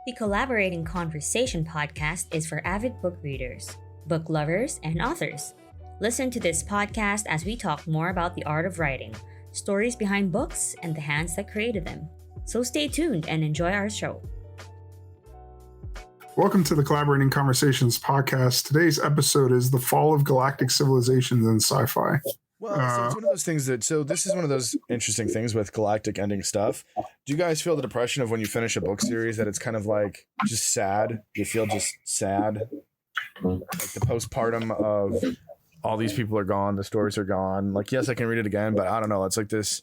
The Collaborating Conversation podcast is for avid book readers, book lovers, and authors. Listen to this podcast as we talk more about the art of writing, stories behind books, and the hands that created them. So stay tuned and enjoy our show. Welcome to the Collaborating Conversations podcast. Today's episode is the Fall of Galactic Civilizations in sci-fi. Well, so it's one of those things this is one of those interesting things with galactic ending stuff. Do you guys feel the depression of when you finish a book series that it's kind of like just sad? You feel just sad? Like the postpartum of all these people are gone, the stories are gone. Like, yes, I can read it again, but I don't know. It's like the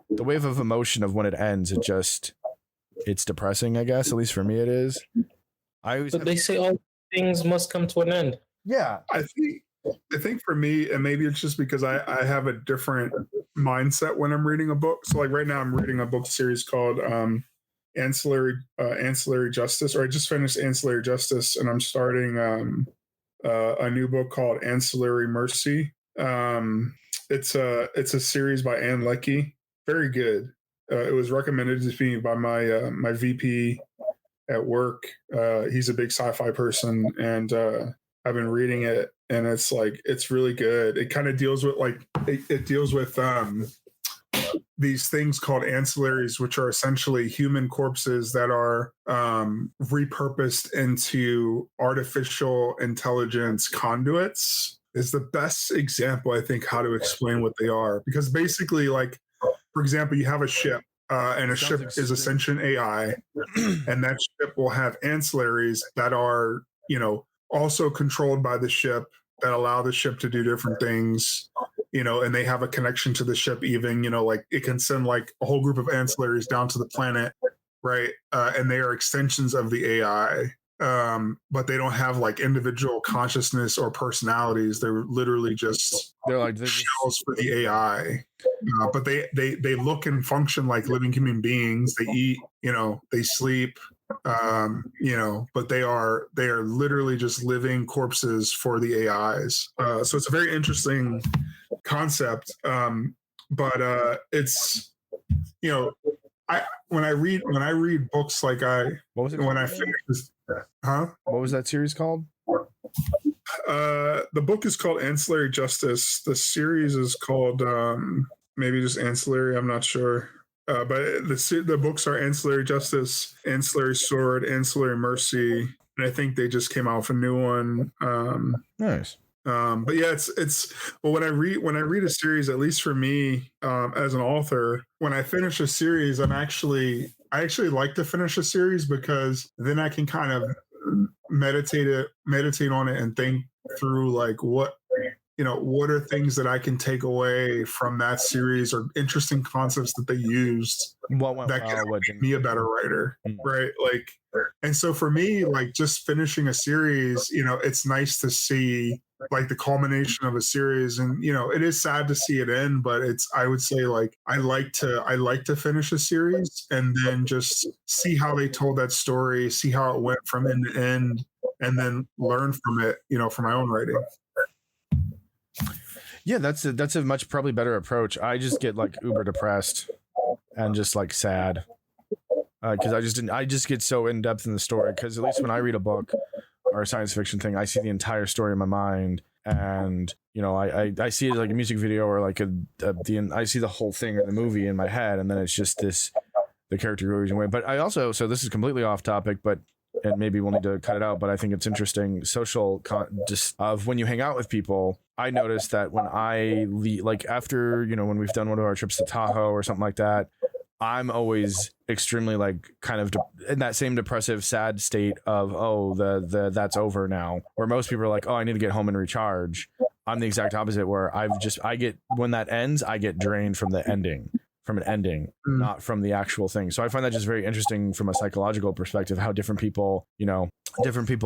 wave of emotion of when it ends, it's depressing, I guess. At least for me it is. But they say all things must come to an end. Yeah. I think for me, and maybe it's just because I have a different mindset when I'm reading a book. So like right now I'm reading a book series called Ancillary Justice, or I just finished Ancillary Justice, and I'm starting a new book called Ancillary Mercy. It's a series by Leckie. Very good. It was recommended to me by my VP at work. He's a big sci-fi person, and I've been reading it, and it's really good. It kind of deals with these things called ancillaries, which are essentially human corpses that are repurposed into artificial intelligence conduits. Is the best example, I think, how to explain what they are. Because basically, like, for example, you have a ship, and a ship is a sentient AI, and that ship will have ancillaries that are, also controlled by the ship, that allow the ship to do different things, and they have a connection to the ship even, like it can send like a whole group of ancillaries down to the planet, right? And they are extensions of the AI, but they don't have like individual consciousness or personalities. They're literally they're shells for the AI. But they look and function like living human beings. They eat, they sleep, but they are literally just living corpses for the AIs. So it's a very interesting concept. But it's, when I read books, like when I finish this, What was that series called? The book is called Ancillary Justice. The series is called maybe just Ancillary. I'm not sure. But the books are Ancillary Justice, Ancillary Sword, Ancillary Mercy, and I think they just came out with a new one. Nice. But yeah, well, when I read a series, at least for me, as an author, when I finish a series, I actually like to finish a series, because then I can kind of meditate on it and think through like what are things that I can take away from that series, or interesting concepts that they used that can make me a better writer, right? Like, and so for me, like just finishing a series, it's nice to see like the culmination of a series, and it is sad to see it end, but I would say like I like to finish a series and then just see how they told that story, see how it went from end to end, and then learn from it, for my own writing. Yeah, that's a much probably better approach. I just get like uber depressed and just like sad, because I just get so in depth in the story. Because at least when I read a book or a science fiction thing, I see the entire story in my mind, and I see it like a music video, or like I see the whole thing in the movie in my head, and then it's just the character goes away. But I also, so this is completely off topic, and maybe we'll need to cut it out, but I think it's interesting. Just of when you hang out with people, I noticed that when I like after, when we've done one of our trips to Tahoe or something like that, I'm always extremely like kind of in that same depressive, sad state of, that's over now, where most people are like, I need to get home and recharge. I'm the exact opposite, where when that ends, I get drained from an ending, not from the actual thing. So I find that just very interesting from a psychological perspective, how different people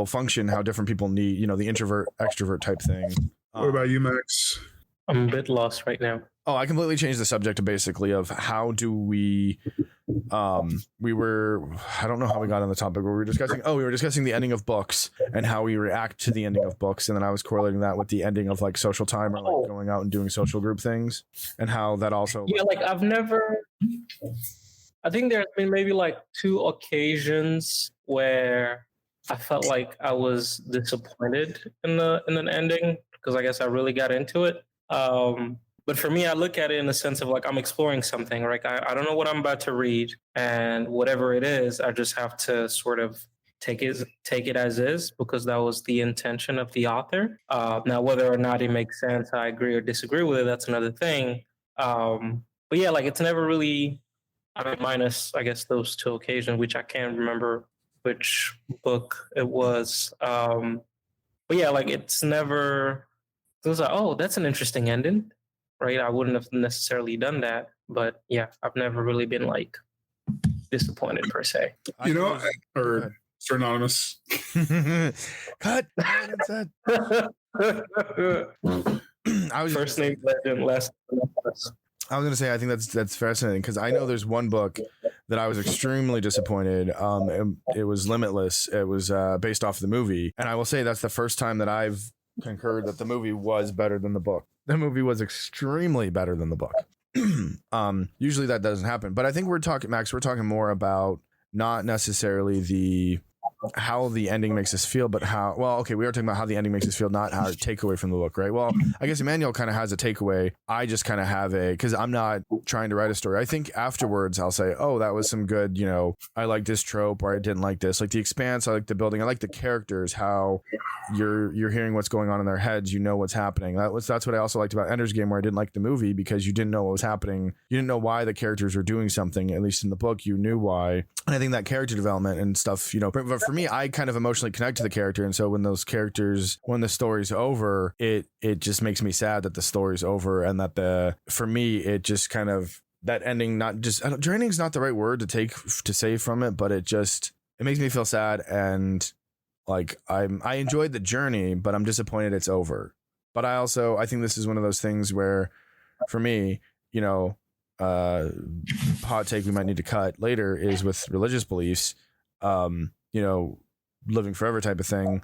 function, how different people need, the introvert extrovert type thing. What about you, Max? I'm a bit lost right now. I completely changed the subject basically of how do we I don't know how we got on the topic, but we were discussing the ending of books and how we react to the ending of books, and then I was correlating that with the ending of like social time, or like going out and doing social group things, and how that also I think there's been maybe like 2 occasions where I felt like I was disappointed in an ending because I guess I really got into it. But for me, I look at it in the sense of like I'm exploring something. Like I don't know what I'm about to read, and whatever it is, I just have to sort of take it as is because that was the intention of the author. Now, whether or not it makes sense, I agree or disagree with it, that's another thing. But yeah, like it's never really. I mean, minus I guess those two occasions, which I can't remember which book it was. But yeah, like it's never. It was like, oh, that's an interesting ending, right? I wouldn't have necessarily done that, but yeah, I've never really been like disappointed per se. You know, or Sir Anonymous. Cut. I was First name legend, last. I was gonna say I think that's fascinating because I know there's one book that I was extremely disappointed. It was Limitless. It was based off the movie, and I will say that's the first time that I've concurred that the movie was better than the book. The movie was extremely better than the book. Usually that doesn't happen, but I think we're talking more about not necessarily how the ending makes us feel, but we are talking about how the ending makes us feel, not how takeaway from the book, right? Well, I guess Emmanuel kind of has a takeaway. I just kind of have because I'm not trying to write a story. I think afterwards I'll say, oh, that was some good, I like this trope or I didn't like this. Like the Expanse, I like the building. I like the characters, how you're hearing what's going on in their heads. You know what's happening. That's what I also liked about Ender's Game, where I didn't like the movie because you didn't know what was happening. You didn't know why the characters were doing something. At least in the book, you knew why. And I think that character development and stuff, but for me, I kind of emotionally connect to the character. And so when the story's over, it just makes me sad that the story's over. And that for me, it just kind of, that ending, draining's not the right word to say from it, but it makes me feel sad. And like, I enjoyed the journey, but I'm disappointed it's over. But I think this is one of those things where for me, hot take we might need to cut later is with religious beliefs, living forever type of thing.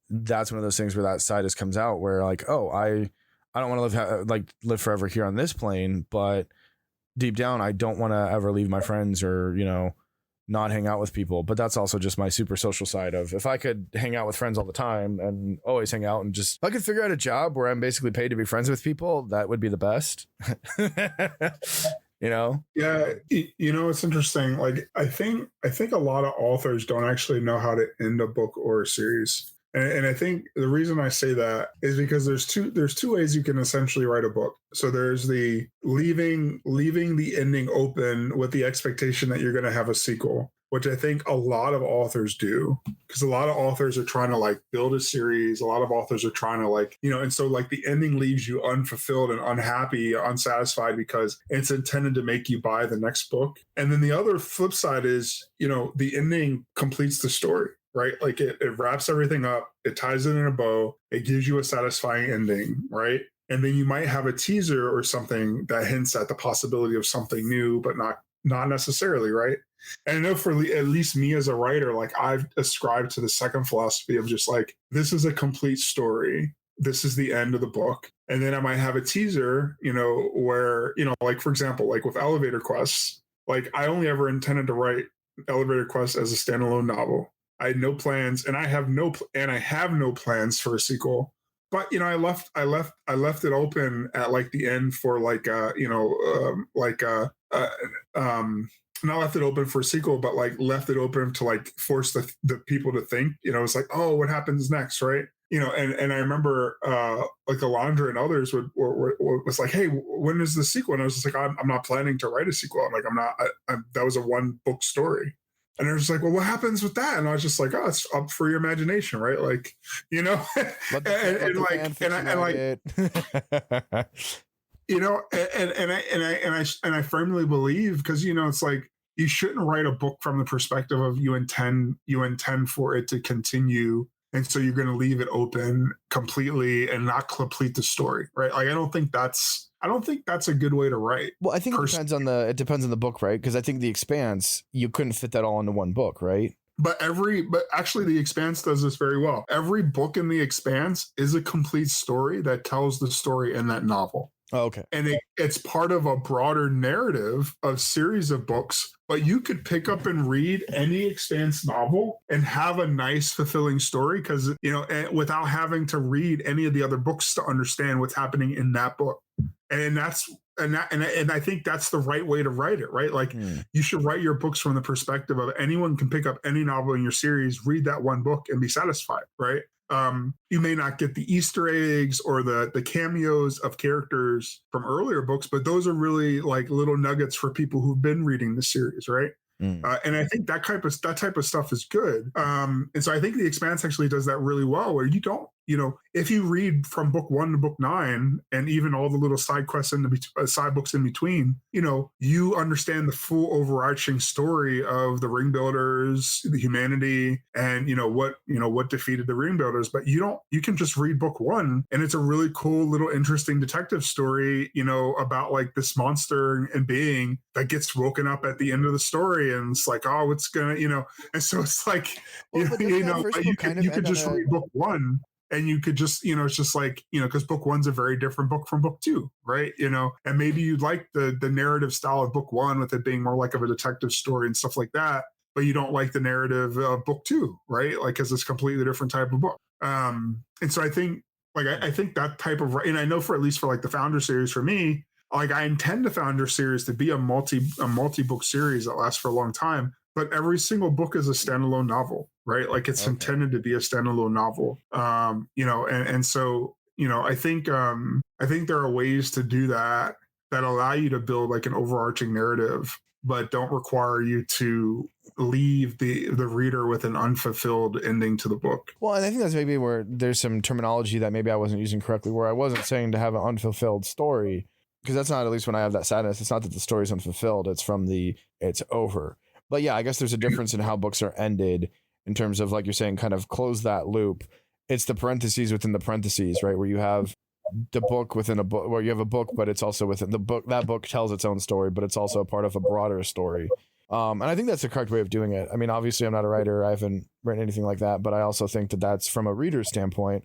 That's one of those things where that side just comes out where like, oh, I don't want to live forever here on this plane, but deep down, I don't want to ever leave my friends or, not hang out with people. But that's also just my super social side of, if I could hang out with friends all the time and always hang out and if I could figure out a job where I'm basically paid to be friends with people, that would be the best. Yeah, it's interesting. Like I think a lot of authors don't actually know how to end a book or a series. And I think the reason I say that is because there's two ways you can essentially write a book. So there's the leaving the ending open with the expectation that you're going to have a sequel, which I think a lot of authors do, because a lot of authors are trying to build a series. A lot of authors are trying to and so the ending leaves you unfulfilled and unhappy, unsatisfied because it's intended to make you buy the next book. And then the other flip side is, the ending completes the story. Right? Like it wraps everything up, it ties it in a bow, it gives you a satisfying ending, right? And then you might have a teaser or something that hints at the possibility of something new, but not necessarily, right? And I know for at least me as a writer, I've ascribed to the second philosophy of just this is a complete story. This is the end of the book. And then I might have a teaser, where, for example, with Elevator Quests, I only ever intended to write Elevator Quest as a standalone novel. I had no plans, and I have no plans for a sequel. But I left it open at the end for not left it open for a sequel, but left it open to force the people to think. It's oh, what happens next, right? And I remember Alondra and others was hey, when is the sequel? And I was just I'm not planning to write a sequel. I'm not. That was a one book story. And they're just well, what happens with that? And I was just oh, it's up for your imagination, right? And I firmly believe, because it's you shouldn't write a book from the perspective of you intend for it to continue, and so you're going to leave it open completely and not complete the story, right? I don't think that's a good way to write. Well, I think it depends on the book, right? Because I think The Expanse, you couldn't fit that all into one book, right? But actually The Expanse does this very well. Every book in The Expanse is a complete story that tells the story in that novel. Oh, okay. And it's part of a broader narrative of series of books. But you could pick up and read any Expanse novel and have a nice, fulfilling story because, without having to read any of the other books to understand what's happening in that book. And I think that's the right way to write it, right? Like you should write your books from the perspective of anyone can pick up any novel in your series, read that one book and be satisfied, right? You may not get the Easter eggs or the cameos of characters from earlier books, but those are really like little nuggets for people who've been reading the series, right? And I think that type of stuff is good. And so I think the Expanse actually does that really well, where you don't, if you read from book 1 to book 9 and even all the little side quests and the side books in between, you understand the full overarching story of the ring builders, the humanity, and what defeated the ring builders. But you can just read book 1 and it's a really cool little interesting detective story, about like this monster and being that gets woken up at the end of the story, and it's like, oh, it's gonna, and so it's like, you could just read book 1. And you could just, it's just like, because book 1's a very different book from book 2, right? And maybe you'd like the narrative style of book 1 with it being more like of a detective story and stuff like that, but you don't like the narrative of book 2, right? Like, because it's a completely different type of book. And so I think, like, I think that type of, and I know for at least for like the Foundra series for me, like I intend the Foundra series to be a multi-book series that lasts for a long time. But every single book is a standalone novel, right? Like it's intended to be a standalone novel, and so, I think there are ways to do that allow you to build like an overarching narrative, but don't require you to leave the reader with an unfulfilled ending to the book. Well, and I think that's maybe where there's some terminology that maybe I wasn't using correctly, where I wasn't saying to have an unfulfilled story, because that's not, at least when I have that sadness, it's not that the story is unfulfilled, it's it's over. But yeah, I guess there's a difference in how books are ended in terms of, like you're saying, kind of close that loop. It's the parentheses within the parentheses, right? Where you have the book within a book, where you have a book, but it's also within the book. That book tells its own story, but it's also a part of a broader story. And I think that's the correct way of doing it. I mean, obviously, I'm not a writer. I haven't written anything like that, but I also think that that's from a reader's standpoint.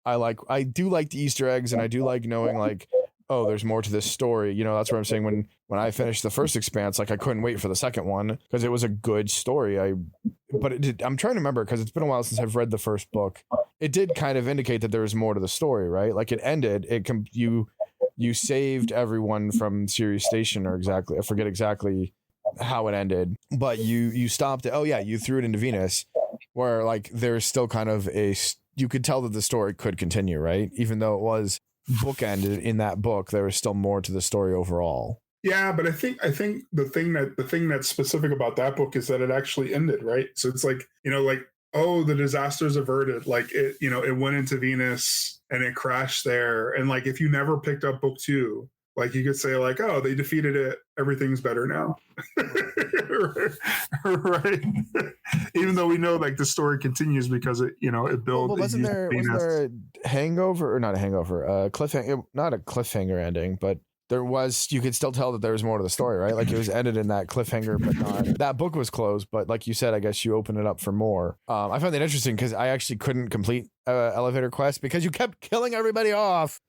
I do like the Easter eggs, and I do like knowing, like, oh, there's more to this story. That's what I'm saying. When I finished the first Expanse, like I couldn't wait for the second one because it was a good story. I'm trying to remember, because it's been a while since I've read the first book. It did kind of indicate that there was more to the story, right? Like it ended, you saved everyone from Sirius Station, or I forget exactly how it ended, but you stopped it. Oh yeah, you threw it into Venus, where like there's still kind of you could tell that the story could continue, right? Even though it was bookended in that book, there was still more to the story overall. Yeah, but I think the thing that's specific about that book is that it actually ended, right? So it's like, oh, the disaster's averted. Like it went into Venus and it crashed there. And like, if you never picked up book 2, like you could say like, oh, they defeated it, everything's better now. Right? Even though we know like the story continues because it builds. Well, wasn't there a hangover, or not a hangover, cliffhanger, not a cliffhanger ending, but there was, you could still tell that there was more to the story, right? Like it was ended in that cliffhanger, but not, that book was closed, but like you said, I guess you open it up for more. I found that interesting because I actually couldn't complete Elevator Quest because you kept killing everybody off.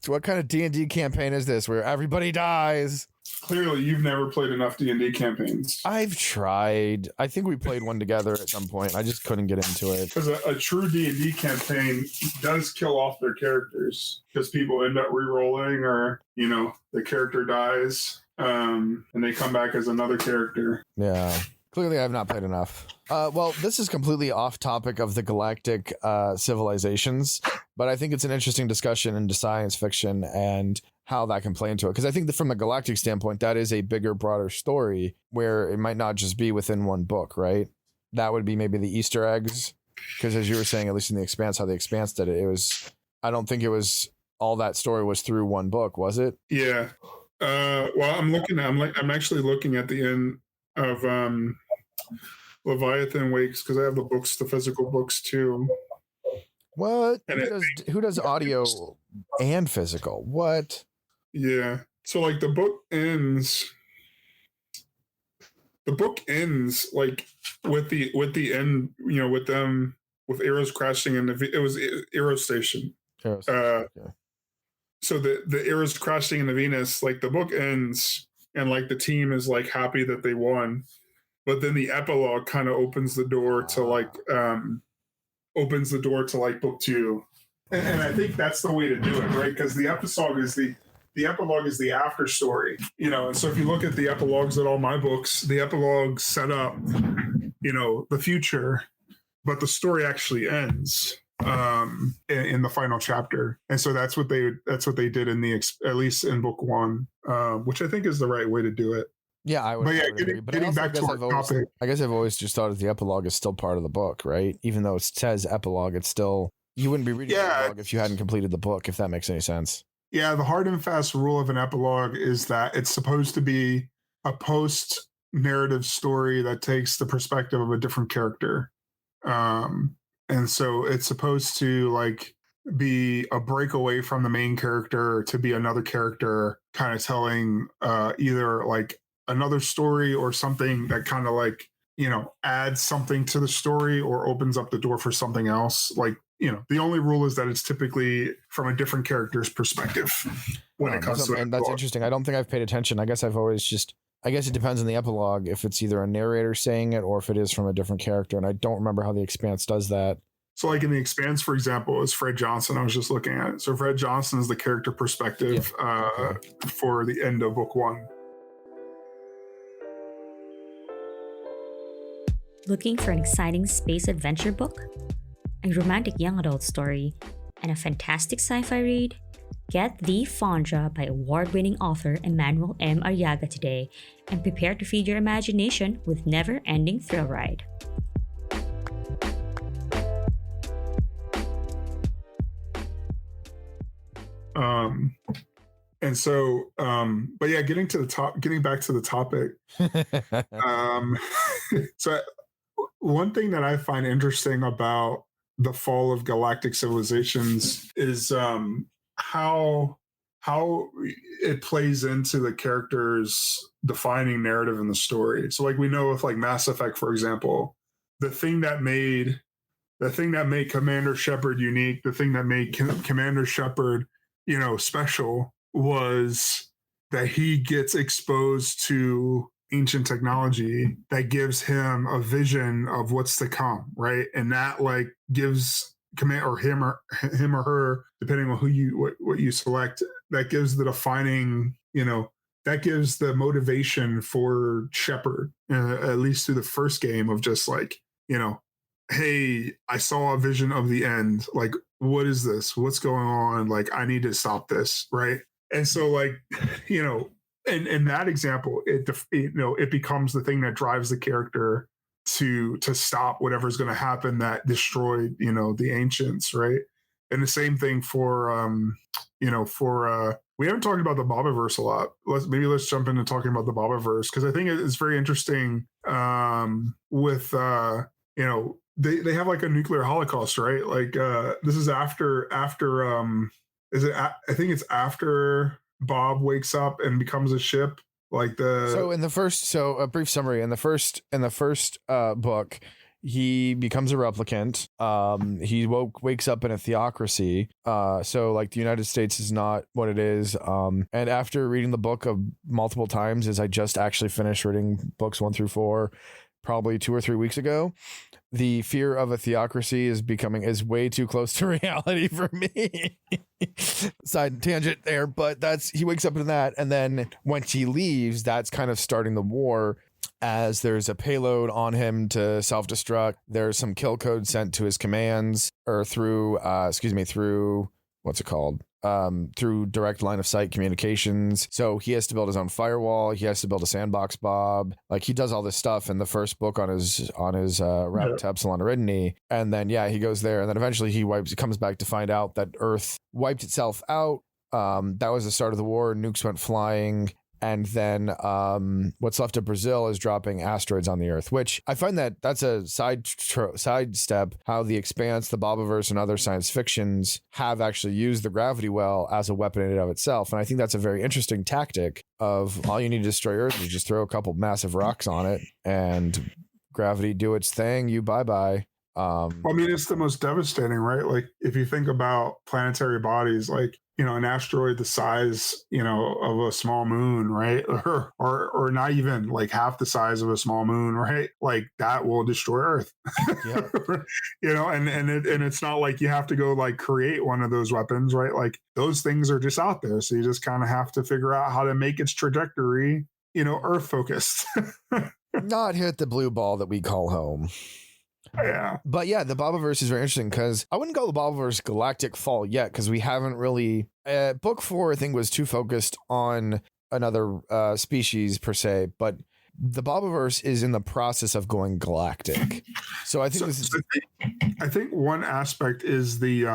What kind of D&D campaign is this where everybody dies? Clearly, you've never played enough D&D campaigns. I've tried. I think we played one together at some point. I just couldn't get into it. Because a true D&D campaign does kill off their characters because people end up re-rolling, or, the character dies and they come back as another character. Yeah. Clearly, I've not played enough. Well, this is completely off topic of the galactic civilizations, but I think it's an interesting discussion into science fiction and how that can play into it. Because I think that from the galactic standpoint, that is a bigger, broader story where it might not just be within one book, right? That would be maybe the Easter eggs. Because as you were saying, at least in the Expanse, how the Expanse did it, I don't think it was all that story was through one book, was it? Yeah. Well, I'm actually looking at the end of Leviathan Wakes, because I have the books, the physical books too. What? Who does audio and physical? What? Yeah. So like the book ends like with the end, with them, with arrows crashing, and it was Aero Station. Okay. so the era's crashing into Venus, like the book ends and like the team is like happy that they won, but then the epilogue kind of opens the door to like book two. And I think that's the way to do it, right? Because the epilogue is the after story, and so if you look at the epilogues at all my books, the epilogues set up, the future, but the story actually ends in the final chapter. And so that's what they did at least in book one, which I think is the right way to do it. Yeah, I would. But yeah, agree. But getting back to our topic. I guess I've always just thought of the epilogue as still part of the book, right? Even though it says epilogue, it's still, you wouldn't be reading the epilogue if you hadn't completed the book, if that makes any sense. Yeah, the hard and fast rule of an epilogue is that it's supposed to be a post-narrative story that takes the perspective of a different character. And so it's supposed to like be a breakaway from the main character to be another character kind of telling either like another story or something that kind of like, adds something to the story or opens up the door for something else. Like, the only rule is that it's typically from a different character's perspective when it comes to it. And that's interesting. I don't think I've paid attention. I guess it depends on the epilogue, if it's either a narrator saying it or if it is from a different character. And I don't remember how the Expanse does that. So like in the Expanse, for example, is Fred Johnson. I was just looking at it. So Fred Johnson is the character perspective for the end of book one. Looking for an exciting space adventure book, a romantic young adult story, and a fantastic sci-fi read? Get The Foundra by award-winning author Emmanuel M. Arriaga today and prepare to feed your imagination with never-ending thrill ride. But yeah, getting back to the topic. So one thing that I find interesting about the Fall of Galactic Civilizations is how it plays into the character's defining narrative in the story. So like we know with like Mass Effect, for example, the thing that made Commander Shepard unique, the thing that made Commander Shepard, special, was that he gets exposed to ancient technology that gives him a vision of what's to come, right? And that like gives command or him or her, depending on what you select, that gives the defining, that gives the motivation for Shepard, at least through the first game, of just like, hey, I saw a vision of the end. Like, what is this? What's going on? Like, I need to stop this, right? And so, like, in that example, it becomes the thing that drives the character to stop whatever's going to happen that destroyed, the ancients, right? And the same thing for we haven't talked about the Bobiverse a lot. Let's jump into talking about the Bobiverse, because I think it's very interesting. With they have like a nuclear holocaust, right? Like this is after I think it's after Bob wakes up and becomes a ship. Like a brief summary in the first book, he becomes a replicant. He wakes up in a theocracy. So like the United States is not what it is. And after reading the book of multiple times, as I just actually finished reading books 1 through 4, probably 2 or 3 weeks ago, the fear of a theocracy is way too close to reality for me. Side tangent there, but he wakes up in that, and then once he leaves, that's kind of starting the war, as there's a payload on him to self-destruct. There's some kill code sent to his commands, or through what's it called? Through direct line of sight communications. So he has to build his own firewall. He has to build a sandbox Bob. Like, he does all this stuff in the first book on his route to Epsilon Eridani. And then, he goes there, and then eventually he comes back to find out that Earth wiped itself out. That was the start of the war. Nukes went flying. And then what's left of Brazil is dropping asteroids on the Earth, which I find that's a sidestep how the Expanse, the Bobiverse, and other science fictions have actually used the gravity well as a weapon in and of itself. And I think that's a very interesting tactic of all you need to destroy Earth is just throw a couple massive rocks on it and gravity do its thing. You bye-bye. I mean, it's the most devastating, right? Like if you think about planetary bodies, like, you know, an asteroid the size, you know, of a small moon, right? Or not even like half the size of a small moon, right? Like that will destroy Earth. Yeah. You know, and it's not like you have to go like create one of those weapons, right? Like those things are just out there. So you just kind of have to figure out how to make its trajectory, you know, Earth focused. Not hit the blue ball that we call home. Yeah. But yeah, the Bobiverse is very interesting because I wouldn't call the Bobiverse Galactic Fall yet because we haven't really. Book 4, I think, was too focused on another species per se, but the Bobiverse is in the process of going galactic. So I think I think one aspect is the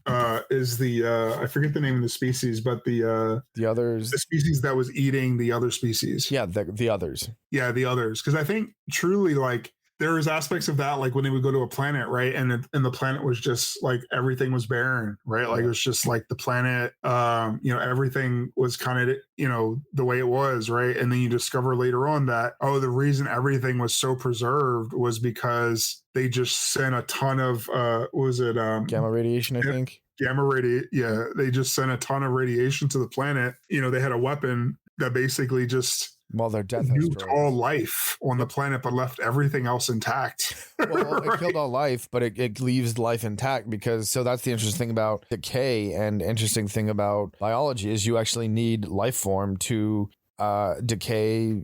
I forget the name of the species, but the others, the species that was eating the other species. Yeah, the others. Yeah, the others. Because I think truly, like, there was aspects of that, like when they would go to a planet, right, and the planet was just like everything was barren, right? Like it was just like the planet, you know, everything was kind of, you know, the way it was, right? And then you discover later on that, oh, the reason everything was so preserved was because they just sent a ton of gamma radiation, I think. Gamma radiation. Yeah, they just sent a ton of radiation to the planet. You know, they had a weapon that basically just their death nuked all life on the planet, but left everything else intact. Well, it killed all life, but it leaves life intact because so that's the interesting thing about decay and interesting thing about biology is you actually need life form to decay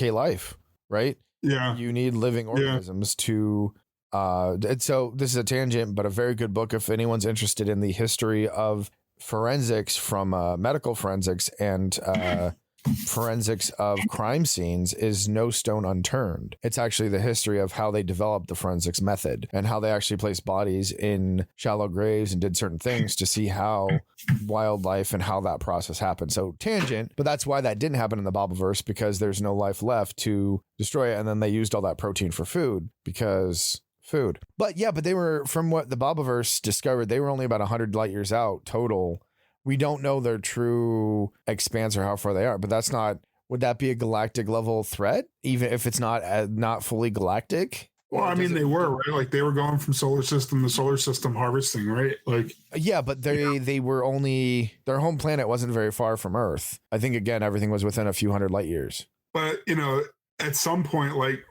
life, right? Yeah, you need living organisms to. And so this is a tangent, but a very good book if anyone's interested in the history of forensics from medical forensics and forensics of crime scenes is No Stone Unturned. It's actually the history of how they developed the forensics method and how they actually placed bodies in shallow graves and did certain things to see how wildlife and how that process happened. So tangent, but that's why that didn't happen in the Bobiverse because there's no life left to destroy it. And then they used all that protein for food because food. But yeah, but they were, from what the Bobiverse discovered, they were only about 100 light years out total. We don't know their true expanse or how far they are, but that's not, would that be a galactic level threat? Even if it's not fully galactic? Well, I mean, they were, right? Like they were going from solar system to solar system harvesting, right? Like, yeah, but they were only, their home planet wasn't very far from Earth. I think again, everything was within a few hundred light years. But, you know, at some point, like,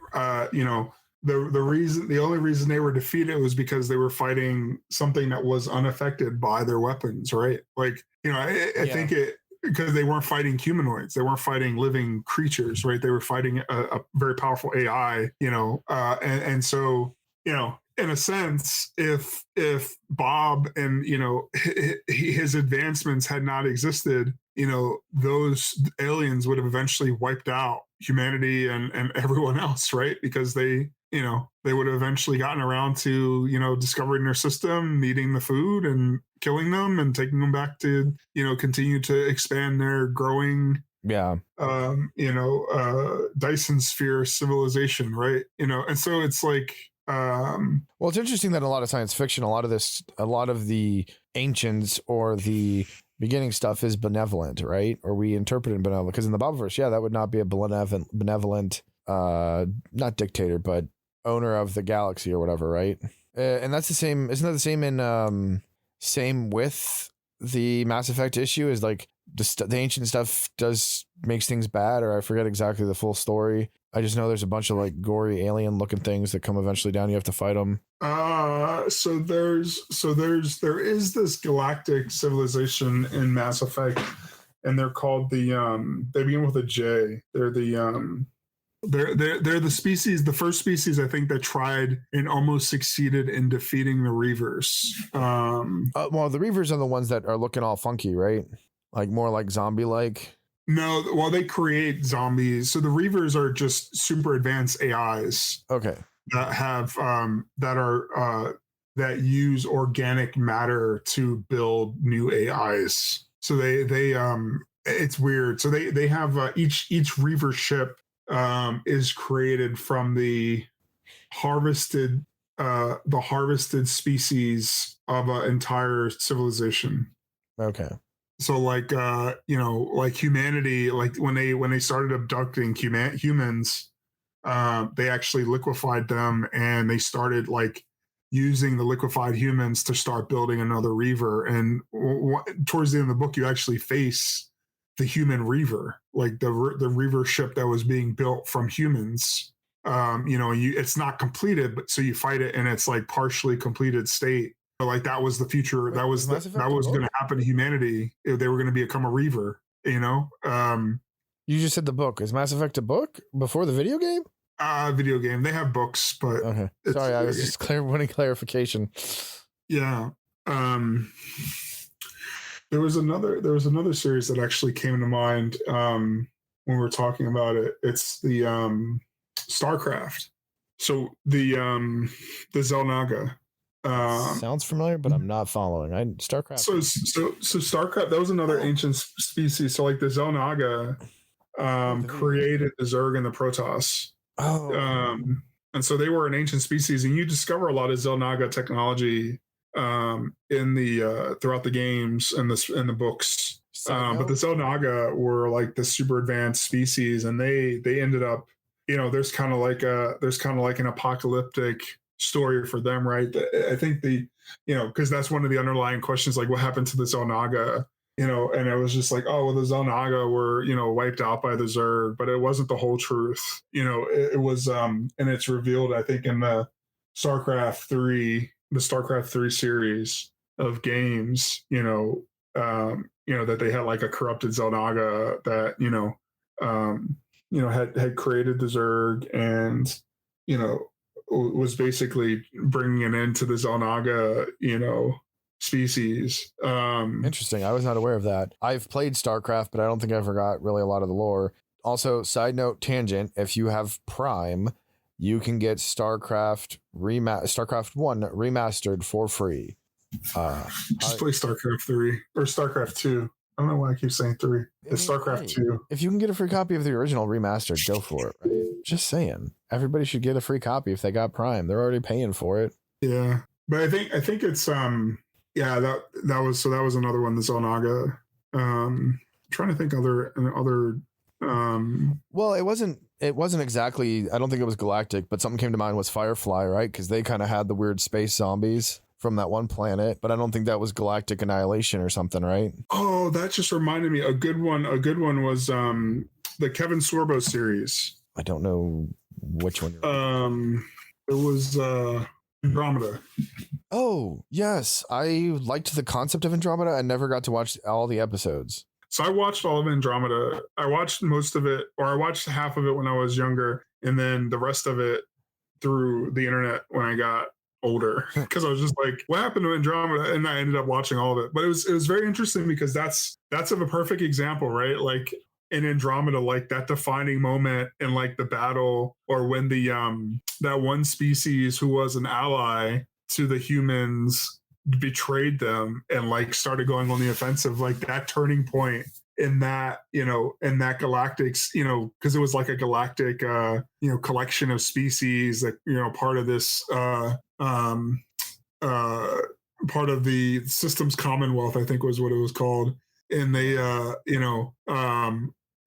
you know, the only reason they were defeated was because they were fighting something that was unaffected by their weapons, right? Like, you know, I think because they weren't fighting humanoids, they weren't fighting living creatures, right? They were fighting a very powerful AI, you know, and so, you know, in a sense, if Bob and, you know, his advancements had not existed, you know, those aliens would have eventually wiped out humanity and everyone else, right? Because they, you know, they would have eventually gotten around to, you know, discovering their system, needing the food and killing them and taking them back to, you know, continue to expand their growing, you know, Dyson sphere civilization, right? You know, and so it's like, well, it's interesting that a lot of science fiction, a lot of the ancients or the beginning stuff is benevolent, right? Or we interpret it benevolent because in the Bobiverse, that would not be a benevolent, not dictator, but owner of the galaxy or whatever, right? And that's the same. Isn't that the same in same with the Mass Effect issue? Is like the ancient stuff makes things bad, or I forget exactly the full story. I just know there's a bunch of like gory alien looking things that come eventually down. You have to fight them. So there is this galactic civilization in Mass Effect, and they're called the they begin with a J. They're the they're the species, the first species I think that tried and almost succeeded in defeating the Reavers. Well, the Reavers are the ones that are looking all funky, right? Like more like zombie like. No, well, they create zombies. So the Reavers are just super advanced AIs. Okay. That have that use organic matter to build new AIs. So they it's weird. So they have each Reaver ship is created from the harvested species of an entire civilization. Okay. So like you know, like humanity, like when they started abducting humans, they actually liquefied them, and they started like using the liquefied humans to start building another Reaver. And towards the end of the book, you actually face the human Reaver, like the Reaver ship that was being built from humans. It's not completed, but so you fight it in its like partially completed state. But like that was the future. Wait, that was going to happen to humanity if they were going to become a Reaver. You just said the book. Is Mass Effect a book before the video game? Video game. They have books, but okay. Sorry, I was just wanting clarification. Yeah. There was another series that actually came to mind when we were talking about it. It's the Starcraft. So the Xel'Naga. Sounds familiar, but I'm not following. Starcraft. So Starcraft, that was another ancient species. So like the Xel'Naga created the Zerg and the Protoss. And so they were an ancient species, and you discover a lot of Xel'Naga technology in the throughout the games and in the books. But the Xel'Naga were like the super advanced species, and they ended up, there's kind of like an apocalyptic story for them, right? I think because that's one of the underlying questions, like what happened to the Xel'Naga, and it was just like, oh, well, the Xel'Naga were, wiped out by the Zerg, but it wasn't the whole truth. It was, and it's revealed, I think, in the Starcraft 3 series of games, that they had like a corrupted Xel'Naga that, had created the Zerg and, was basically bringing an end to the Xel'Naga, species. Interesting. I was not aware of that. I've played StarCraft, but I don't think I forgot really a lot of the lore. Also, side note tangent, if you have Prime, you can get StarCraft 1 remastered for free. Just play StarCraft 3 or StarCraft 2. I don't know why I keep saying 3. It's StarCraft 2. If you can get a free copy of the original remastered, go for it. Right? Just saying. Everybody should get a free copy if they got Prime. They're already paying for it. Yeah. But I think it's that was another one, the Xel'Naga. Trying to think other well, it wasn't exactly, I don't think it was galactic, but something came to mind was Firefly, right? Because they kind of had the weird space zombies from that one planet, but I don't think that was Galactic Annihilation or something, right? Oh, that just reminded me. A good one was the Kevin Sorbo series. I don't know which one. It was Andromeda. Oh, yes. I liked the concept of Andromeda. I never got to watch all the episodes. So I watched all of Andromeda. I watched most of it, or I watched half of it when I was younger, and then the rest of it through the internet when I got older, because I was just like, what happened to Andromeda? And I ended up watching all of it. But it was very interesting because that's of a perfect example, right? Like in Andromeda, like that defining moment in like the battle, or when the that one species who was an ally to the humans betrayed them and like started going on the offensive, like that turning point in that, in that galactic, because it was like a galactic collection of species that, part of this part of the systems commonwealth, I think was what it was called. And they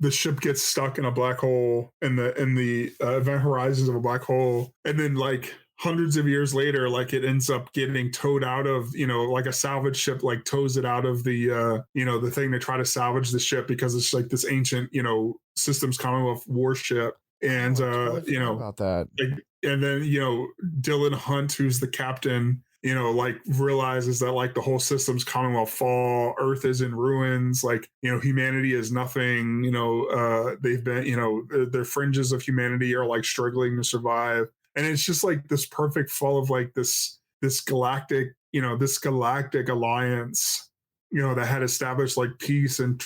the ship gets stuck in a black hole in the event horizons of a black hole, and then like hundreds of years later, like it ends up getting towed out of, like a salvage ship, like tows it out of the, the thing to try to salvage the ship because it's like this ancient, systems commonwealth warship. And, totally about that. Like, and then, Dylan Hunt, who's the captain, like realizes that like the whole systems commonwealth fall, Earth is in ruins, like, humanity is nothing, they've been, their fringes of humanity are like struggling to survive. And it's just like this perfect fall of like this galactic, this galactic alliance, that had established like peace and,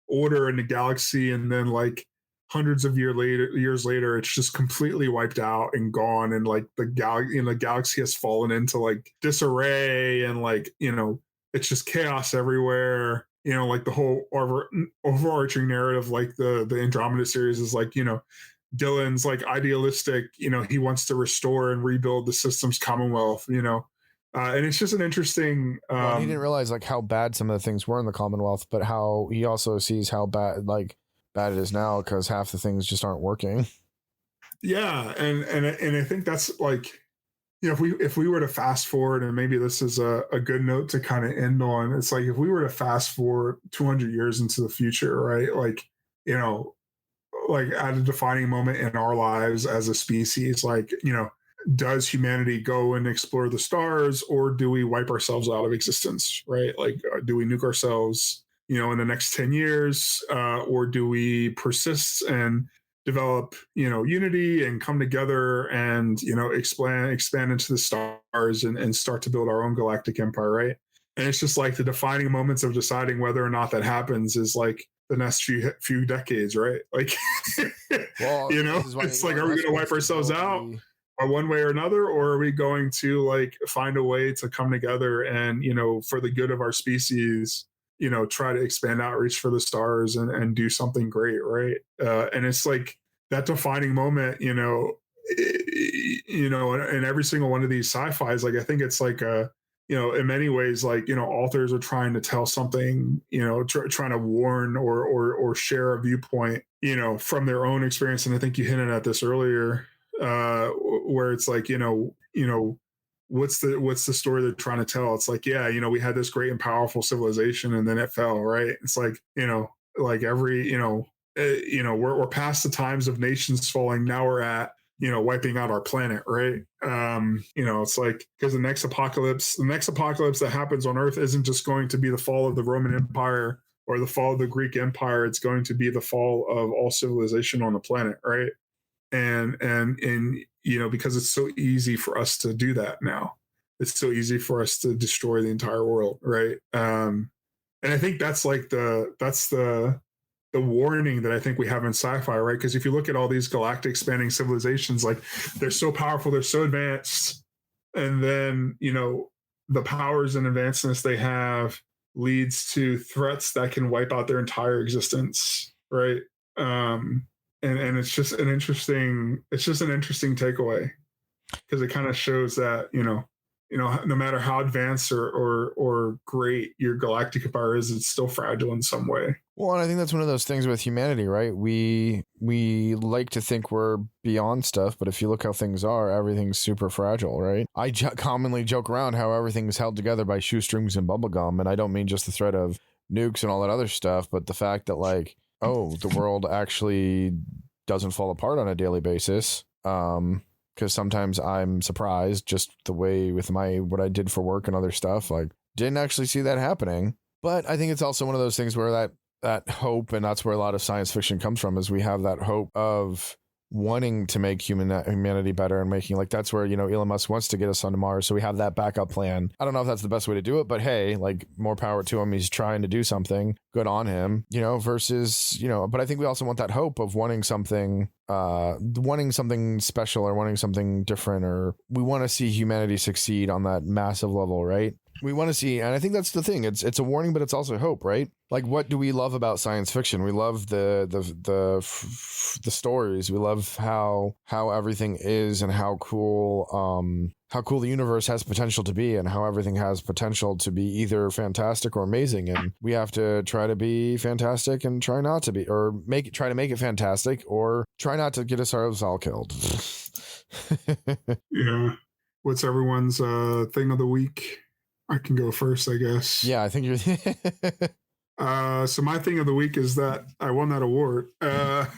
order in the galaxy. And then like hundreds of years later, it's just completely wiped out and gone. And like the galaxy has fallen into like disarray, and like, it's just chaos everywhere. Like the whole overarching narrative, like the Andromeda series is like, Dylan's like idealistic, he wants to restore and rebuild the systems commonwealth, and it's just an interesting he didn't realize like how bad some of the things were in the commonwealth, but how he also sees how bad it is now, because half the things just aren't working. Yeah, and I think that's like, you know, if we were to fast forward, and maybe this is a good note to kind of end on, it's like if we were to fast forward 200 years into the future, right? Like, you know, like at a defining moment in our lives as a species, like, you know, does humanity go and explore the stars, or do we wipe ourselves out of existence, right? Like, do we nuke ourselves, you know, in the next 10 years, or do we persist and develop, you know, unity and come together and, you know, expand into the stars and start to build our own galactic empire, right? And it's just like the defining moments of deciding whether or not that happens is like the next few decades, right? Like, Well, you know, it's like, are we going to wipe ourselves out, or one way or another, or are we going to like find a way to come together and, you know, for the good of our species, you know, try to expand outreach for the stars and do something great, right? And it's like that defining moment, you know, you know, in every single one of these sci-fis, like I think it's like a, you know, in many ways, like, you know, authors are trying to tell something, you know, trying to warn or share a viewpoint, you know, from their own experience. And I think you hinted at this earlier, where it's like, you know, what's the story they're trying to tell? It's like, yeah, you know, we had this great and powerful civilization, and then it fell, right? It's like, you know, like every, you know, we're past the times of nations falling. Now we're at, you know, wiping out our planet, right? You know, it's like, because the next apocalypse that happens on Earth isn't just going to be the fall of the Roman Empire or the fall of the Greek Empire. It's going to be the fall of all civilization on the planet, right? And you know, because it's so easy for us to do that now. It's so easy for us to destroy the entire world, right? And I think that's like the warning that I think we have in sci-fi, right? Because if you look at all these galactic spanning civilizations, like they're so powerful, they're so advanced, and then, you know, the powers and advancements they have leads to threats that can wipe out their entire existence, right? And it's just an interesting takeaway, because it kind of shows that, you know, no matter how advanced or great your galactic empire is, it's still fragile in some way. Well, and I think that's one of those things with humanity, right? We like to think we're beyond stuff, but if you look how things are, everything's super fragile, right? I commonly joke around how everything's held together by shoestrings and bubblegum, and I don't mean just the threat of nukes and all that other stuff, but the fact that, like, oh, the world actually doesn't fall apart on a daily basis. Because sometimes I'm surprised, just the way with what I did for work and other stuff, like, didn't actually see that happening. But I think it's also one of those things where that hope, and that's where a lot of science fiction comes from, is we have that hope of wanting to make humanity better and making, like, that's where, you know, Elon Musk wants to get us onto Mars, so we have that backup plan. I don't know if that's the best way to do it, but hey, like, more power to him. He's trying to do something good on him, you know, versus, you know, but I think we also want that hope of wanting something special, or wanting something different, or we want to see humanity succeed on that massive level, right? We want to see, and I think that's the thing. It's a warning, but it's also hope, right? Like, what do we love about science fiction? We love the stories. We love how everything is, and how cool the universe has potential to be, and how everything has potential to be either fantastic or amazing. And we have to try to be fantastic and try not to be, or try to make it fantastic, or try not to get ourselves all killed. Yeah. What's everyone's thing of the week? I can go first, I guess. Yeah, I think you're. So my thing of the week is that I won that award. But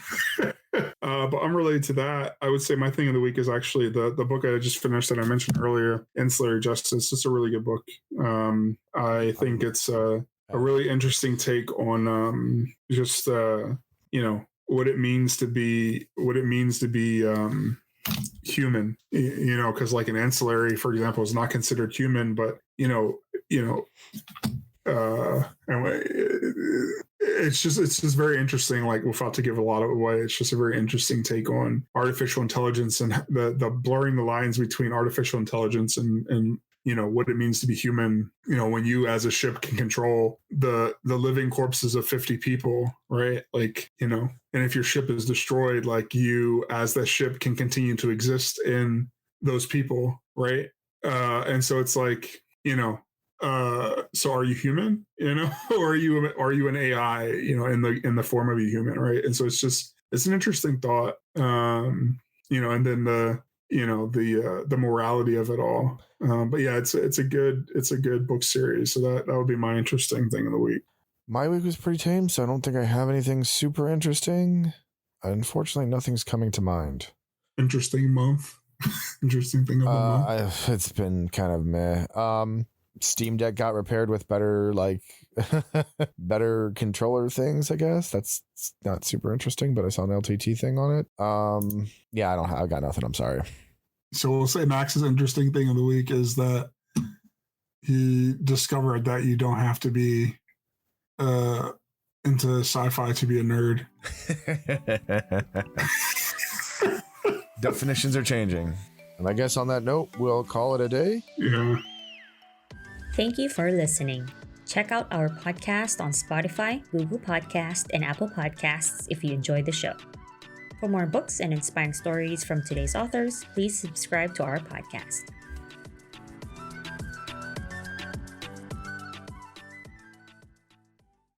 unrelated to that, I would say my thing of the week is actually the book I just finished that I mentioned earlier, Ancillary Justice. It's a really good book. I think it's a really interesting take on just you know, what it means to be human, you know, because like an Ancillary, for example, is not considered human, but anyway, it's just very interesting. Like, without to give a lot of away, it's just a very interesting take on artificial intelligence and the blurring the lines between artificial intelligence and you know, what it means to be human. You know, when you as a ship can control the living corpses of 50 people, right? Like, you know, and if your ship is destroyed, like, you as that ship can continue to exist in those people, right? And so it's like, you know, so are you human, you know, or are you an AI, you know, in the form of a human, right? And so it's an interesting thought. and then the morality of it all. But yeah, it's a good book series. So that would be my interesting thing of the week. My week was pretty tame, so I don't think I have anything super interesting. Unfortunately, nothing's coming to mind. Interesting month. Interesting thing of the month. It's been kind of meh. Steam Deck got repaired with better better controller things, I guess. That's not super interesting, but I saw an LTT thing on it. Yeah, I've got nothing. I'm sorry. So we'll say Max's interesting thing of the week is that he discovered that you don't have to be into sci-fi to be a nerd. Definitions are changing. And I guess on that note, we'll call it a day. Yeah. Thank you for listening. Check out our podcast on Spotify, Google Podcast, and Apple Podcasts if you enjoyed the show. For more books and inspiring stories from today's authors, please subscribe to our podcast.